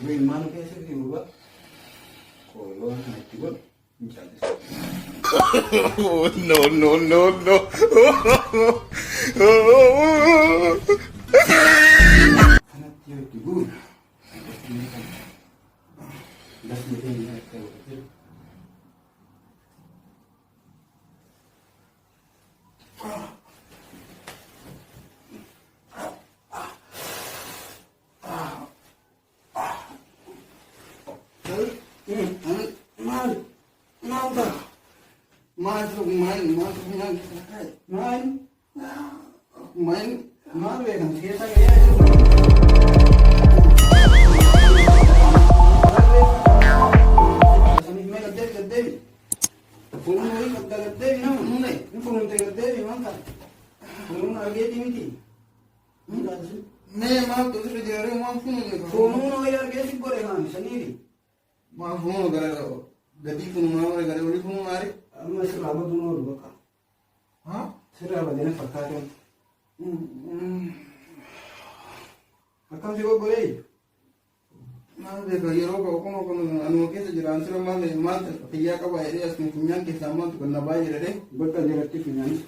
Gue ilmaan keessatti muba kooloo natti godhu hin caallisu. No, no, no, no. Kanatti yoo itti bu'u lafni keenya akka godhatee maal beekan keessa saniif mee gaddeebi fuuluma wayii qabda gaddeebi nama nuna hin fuulumte gaddeebi maal kana fuuluma argeetii miti Nee, maaf tuh jari maaf pun fuuluma wayii argeeti godhe kaan saniifi maaf pun gara gadi pun maaf gara wali pun mari. amma sirraa baduu noolu bakka Hah? sirraa badene fakkaatan akkam si goggolee Maaf deh kalau yeroo kau kono anu keessa jiran sira maal maal xiyyaa qaba jedhee as funyaan keessaa maaltu kan na baay'ee jedhee bakka jiratti finyaanis